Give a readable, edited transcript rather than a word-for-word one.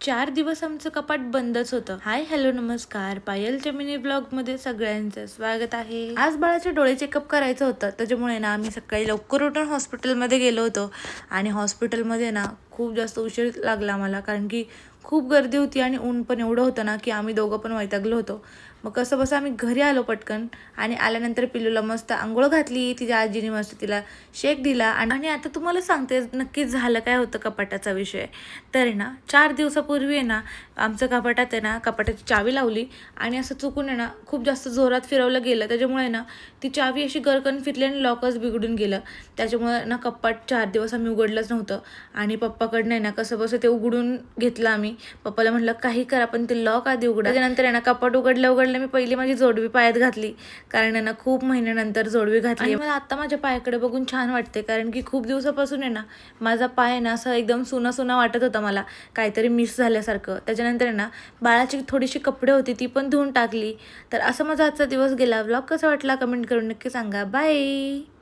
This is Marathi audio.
4 दिवस आमचं कपाट बंदच होतं. हाय हॅलो नमस्कार, पायलच्या मिनी ब्लॉगमध्ये सगळ्यांचं स्वागत आहे. आज बाळाचे डोळे चेकअप करायचं होतं, त्याच्यामुळे ना आम्ही सकाळी लवकर उठून हॉस्पिटलमध्ये गेलो होतो. आणि हॉस्पिटलमध्ये ना खूप जास्त उशीर लागला मला, कारण की खूप गर्दी होती आणि ऊन पण एवढं होतं ना की आम्ही दोघं पण वैतागलो होतो. मग कसं बसं आम्ही घरी आलो पटकन. आणि आल्यानंतर पिल्लूला मस्त आंघोळ घातली, तिच्या आजीने मस्त तिला शेक दिला. आणि आता तुम्हाला सांगते नक्कीच झालं काय होतं कपाटाचा विषय. तर ना 4 दिवसापूर्वी आहे ना आमचं कपाटात आहे ना कपाटाची चावी लावली आणि असं चुकून आहे ना खूप जास्त जोरात फिरवलं गेलं. त्याच्यामुळे ना ती चावी अशी गरकन फिरली आणि लॉकच बिघडून गेलं. त्याच्यामुळे ना कपाट 4 दिवस आम्ही उघडलंच नव्हतं. आणि पप्पाकडनं आहे ना कसं बसं ते उघडून घेतलं आम्ही. पप्पाला म्हटलं काही करा पण ते लॉक आधी उघडा. त्याच्यानंतर आहे ना कपाट उघडलं मी पहिली माझी जोडवी पायात घातली, कारण आहे ना खूप महिन्यानंतर जोडवी घातली. आणि मला आता माझ्या पायाकडे बघून छान वाटते, कारण की खूप दिवसापासून आहे ना माझा पाय ना असं एकदम सुना सुना वाटत होता मला, काहीतरी मिस झाल्यासारखं. त्याच्यानंतर आहे ना बाळाची थोडीशी कपडे होती ती पण धुवून टाकली. तर असं माझा आजचा दिवस गेला. व्लॉग कसा वाटला कमेंट करून नक्की सांगा. बाय.